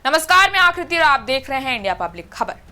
नमस्कार, मैं आकृति और आप देख रहे हैं इंडिया पब्लिक खबर।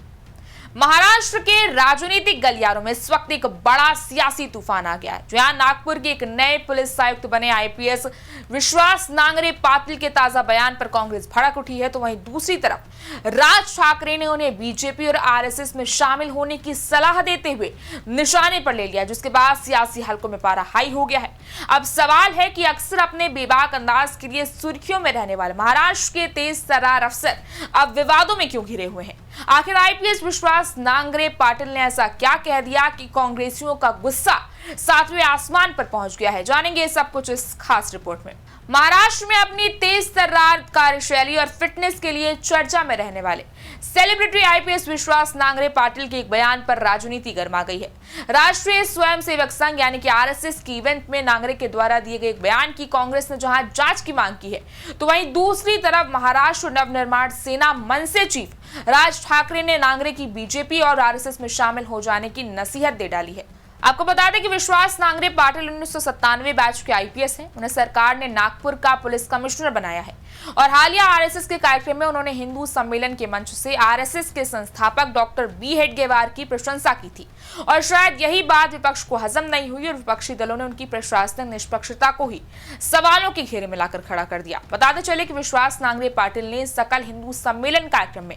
महाराष्ट्र के राजनीतिक गलियारों में इस वक्त एक बड़ा सियासी तूफान आ गया है। जहां नागपुर के एक नए पुलिस आयुक्त बने आईपीएस विश्वास नांगरे पाटिल के ताजा बयान पर कांग्रेस भड़क उठी है, तो वहीं दूसरी तरफ राज ठाकरे ने उन्हें बीजेपी और आरएसएस में शामिल होने की सलाह देते हुए निशाने पर ले लिया, जिसके बाद सियासी हलकों में पारा हाई हो गया है। अब सवाल है कि अक्सर अपने बेबाक अंदाज के लिए सुर्खियों में रहने वाले महाराष्ट्र के तेज तर्रार अफसर अब विवादों में क्यों घिरे हुए हैं? आखिर आईपीएस विश्वास नांगरे पाटिल ने ऐसा क्या कह दिया कि कांग्रेसियों का गुस्सा सातवें आसमान पर पहुंच गया है? जानेंगे सब कुछ इस खास रिपोर्ट में। महाराष्ट्र में अपनी तेज तर्रार कार्यशैली और फिटनेस के लिए चर्चा में रहने वाले सेलिब्रिटी आईपीएस विश्वास नांगरे पाटिल के एक बयान पर राजनीति गर्मा गई है। राष्ट्रीय स्वयंसेवक संघ यानी कि आरएसएस की इवेंट में नांगरे के द्वारा दिए गए एक बयान की कांग्रेस ने जहां जांच की मांग की है, तो वहीं दूसरी तरफ महाराष्ट्र नवनिर्माण सेना मनसे चीफ राज ठाकरे ने नांगरे की बीजेपी और आरएसएस में शामिल हो जाने की नसीहत दे डाली है। आपको बता दें कि विश्वास नांगरे पाटिल 1997 बैच के आईपीएस हैं। उन्हें सरकार ने नागपुर का पुलिस कमिश्नर बनाया है और हालिया आरएसएस के कार्यक्रम में उन्होंने हिंदू सम्मेलन के मंच से आरएसएस के संस्थापक डॉक्टर बी हेडगेवार की प्रशंसा की थी और शायद यही बात विपक्ष को हजम नहीं हुई और विपक्षी दलों ने उनकी प्रशासनिक निष्पक्षता को ही सवालों के घेरे में लाकर खड़ा कर दिया। बताते चले कि विश्वास नांगरे पाटिल ने सकल हिंदू सम्मेलन कार्यक्रम में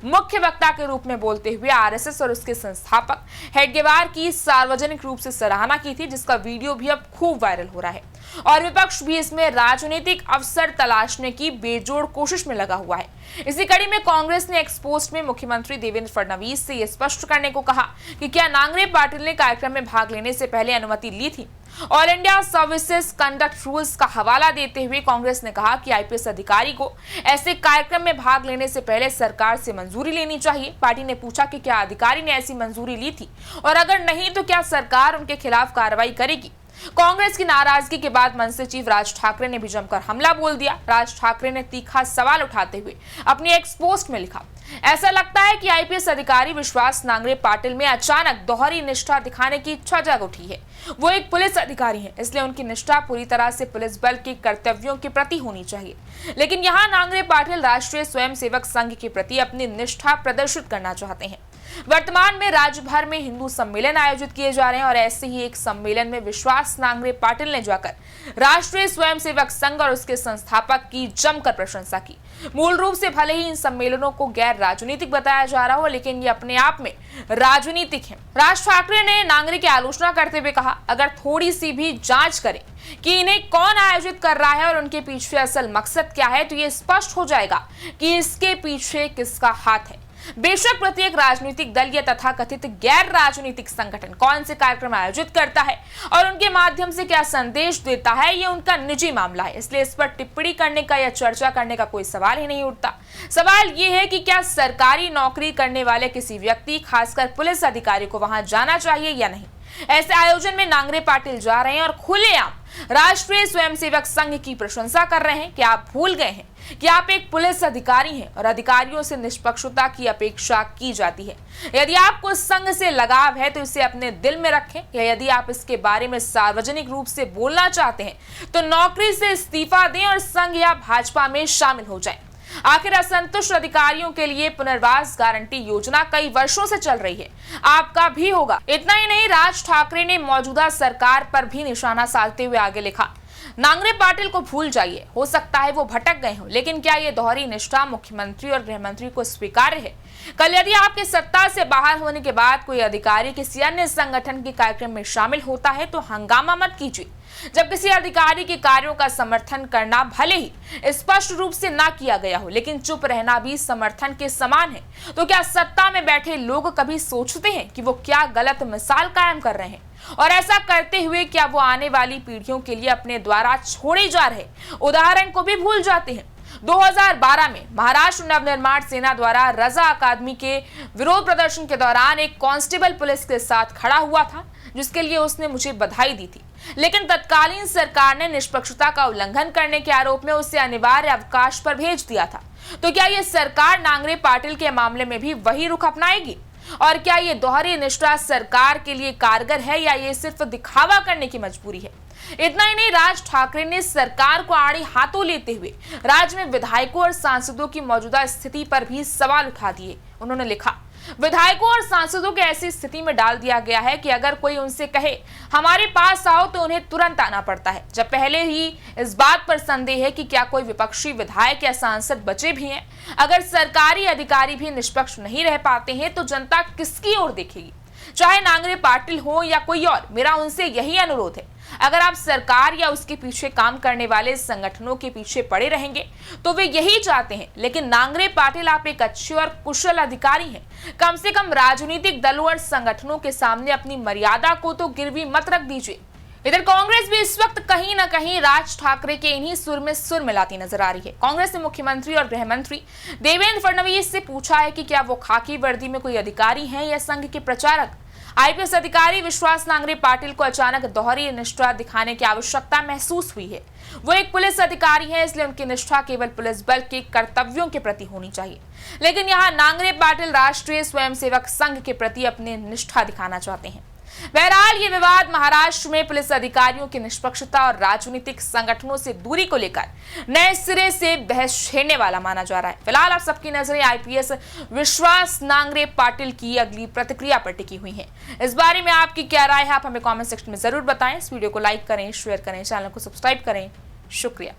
मुख्य वक्ता के रूप में बोलते हुए आरएसएस और उसके संस्थापक हेडगेवार की सार्वजनिक रूप से सराहना की थी, जिसका वीडियो भी अब खूब वायरल हो रहा है और विपक्ष भी इसमें राजनीतिक अवसर तलाशने की बेजोड़ कोशिश में लगा हुआ है। इसी कड़ी में कांग्रेस ने एक्स पोस्ट में मुख्यमंत्री देवेंद्र फडणवीस से यह स्पष्ट करने को कहा कि क्या नांगरे पाटिल ने कार्यक्रम में भाग लेने से पहले अनुमति ली थी। All India services conduct rules का हवाला देते हुए कांग्रेस ने कहा कि आईपीएस अधिकारी को ऐसे कार्यक्रम में भाग लेने से पहले सरकार से मंजूरी लेनी चाहिए। पार्टी ने पूछा कि क्या अधिकारी ने ऐसी मंजूरी ली थी और अगर नहीं तो क्या सरकार उनके खिलाफ कार्रवाई करेगी। कांग्रेस की नाराजगी के बाद मनसे चीफ राज ठाकरे ने भी जमकर हमला बोल दिया। राज ठाकरे ने तीखा सवाल उठाते हुए अपनी एक्स पोस्ट में लिखा, ऐसा लगता है कि आईपीएस अधिकारी विश्वास नांगरे पाटिल में अचानक दोहरी निष्ठा दिखाने की इच्छा जाग उठी है। वो एक पुलिस अधिकारी हैं, इसलिए उनकी निष्ठा पूरी तरह से पुलिस बल के कर्तव्यों के प्रति होनी चाहिए, लेकिन यहाँ नांगरे पाटिल राष्ट्रीय स्वयंसेवक संघ के प्रति अपनी निष्ठा प्रदर्शित करना चाहते हैं। वर्तमान में राज्य भर में हिंदू सम्मेलन आयोजित किए जा रहे हैं और ऐसे ही एक सम्मेलन में विश्वास नांगरे पाटिल ने जाकर राष्ट्रीय स्वयंसेवक संघ और उसके संस्थापक की जमकर प्रशंसा की। मूल रूप से भले ही इन सम्मेलनों को गैर राजनीतिक बताया जा रहा हो, लेकिन ये अपने आप में राजनीतिक है। राज ठाकरे ने नांगरे की आलोचना करते हुए कहा, अगर थोड़ी सी भी जांच करें कि इन्हें कौन आयोजित कर रहा है और उनके पीछे असल मकसद क्या है, तो ये स्पष्ट हो जाएगा कि इसके पीछे किसका हाथ है। बेशक प्रत्येक राजनीतिक दल या तथाकथित गैर राजनीतिक संगठन कौन से कार्यक्रम आयोजित करता है और उनके माध्यम से क्या संदेश देता है, ये उनका निजी मामला है। इसलिए इस पर टिप्पणी करने का या चर्चा करने का कोई सवाल ही नहीं उठता। सवाल ये है कि क्या सरकारी नौकरी करने वाले किसी व्यक्ति, खासकर पुलिस अधिकारी को वहां जाना चाहिए या नहीं। ऐसे आयोजन में नांगरे पाटिल जा रहे हैं और खुलेआम राष्ट्रीय स्वयंसेवक संघ की प्रशंसा कर रहे हैं। क्या आप भूल गए हैं कि आप एक पुलिस अधिकारी हैं और अधिकारियों से निष्पक्षता की अपेक्षा की जाती है। यदि आपको संघ से लगाव है तो इसे अपने दिल में रखें, या यदि आप इसके बारे में सार्वजनिक रूप से बोलना चाहते हैं तो नौकरी से इस्तीफा दें और संघ या भाजपा में शामिल हो जाएं। आखिर असंतुष्ट अधिकारियों के लिए पुनर्वास गारंटी योजना कई वर्षों से चल रही है, आपका भी होगा। इतना ही नहीं, राज ठाकरे ने मौजूदा सरकार पर भी निशाना साधते हुए आगे लिखा, नांगरे पाटिल को भूल जाइए, हो सकता है वो भटक गए हों, लेकिन क्या ये दोहरी निष्ठा मुख्यमंत्री और गृहमंत्री को स्वीकार्य है? कल यदि आपके सत्ता से बाहर होने के बाद कोई अधिकारी किसी अन्य संगठन के कार्यक्रम में शामिल होता है तो हंगामा मत कीजिए। जब किसी अधिकारी के कार्यों का समर्थन करना भले ही स्पष्ट रूप से ना किया गया हो, लेकिन चुप रहना भी समर्थन के समान है, तो क्या सत्ता में बैठे लोग कभी सोचते हैं कि वो क्या गलत मिसाल कायम कर रहे हैं और ऐसा करते हुए क्या वो आने वाली पीढ़ियों के लिए अपने द्वारा छोड़े जा रहे उदाहरण को भी भूल जाते हैं? 2012 में महाराष्ट्र नवनिर्माण सेना द्वारा रजा अकादमी के विरोध प्रदर्शन के दौरान एक कांस्टेबल पुलिस के साथ खड़ा हुआ था, जिसके लिए उसने मुझे बधाई दी थी, लेकिन तत्कालीन सरकार ने निष्पक्षता का उल्लंघन करने के आरोप में उसे अनिवार्य अवकाश पर भेज दिया था। तो क्या यह सरकार नांगरे पाटिल के मामले में भी वही रुख अपनाएगी? और क्या ये दोहरी निष्ठा सरकार के लिए कारगर है या ये सिर्फ दिखावा करने की मजबूरी है? इतना ही नहीं, राज ठाकरे ने सरकार को आड़े हाथों लेते हुए राज्य में विधायकों और सांसदों की मौजूदा स्थिति पर भी सवाल उठा दिए। उन्होंने लिखा, विधायकों और सांसदों को ऐसी स्थिति में डाल दिया गया है कि अगर कोई उनसे कहे हमारे पास आओ तो उन्हें तुरंत आना पड़ता है, जब पहले ही इस बात पर संदेह है कि क्या कोई विपक्षी विधायक या सांसद बचे भी हैं। अगर सरकारी अधिकारी भी निष्पक्ष नहीं रह पाते हैं तो जनता किसकी ओर देखेगी, चाहे नांगरे पाटिल हो या कोई और। मेरा उनसे यही अनुरोध है, अगर आप सरकार या उसके पीछे काम करने वाले संगठनों के पीछे पड़े रहेंगे तो वे यही चाहते हैं, लेकिन नांगरे पाटिल आप एक अच्छे और कुशल अधिकारी हैं, कम से कम राजनीतिक दलों और संगठनों के सामने अपनी मर्यादा को तो गिरवी मत रख दीजिए। इधर कांग्रेस भी इस वक्त कहीं ना कहीं राज ठाकरे के इन्हीं सुर में सुर मिलाती नजर आ रही है। कांग्रेस ने मुख्यमंत्री और गृह मंत्री देवेंद्र फडणवीस से पूछा है कि क्या वो खाकी वर्दी में कोई अधिकारी हैं या संघ के प्रचारक। आईपीएस अधिकारी विश्वास नांगरे पाटिल को अचानक दोहरी निष्ठा दिखाने की आवश्यकता महसूस हुई है। वो एक पुलिस अधिकारी हैं, इसलिए उनकी निष्ठा केवल पुलिस बल के कर्तव्यों के प्रति होनी चाहिए, लेकिन यहाँ नांगरे पाटिल राष्ट्रीय स्वयंसेवक संघ के प्रति अपनी निष्ठा दिखाना चाहते हैं। बहरहाल ये विवाद महाराष्ट्र में पुलिस अधिकारियों की निष्पक्षता और राजनीतिक संगठनों से दूरी को लेकर नए सिरे से बहस छेड़ने वाला माना जा रहा है। फिलहाल आप सबकी नजरें आईपीएस विश्वास नांगरे पाटिल की अगली प्रतिक्रिया पर टिकी हुई हैं। इस बारे में आपकी क्या राय है, आप हमें कमेंट सेक्शन में जरूर बताएं। इस वीडियो को लाइक करें, शेयर करें, चैनल को सब्सक्राइब करें। शुक्रिया।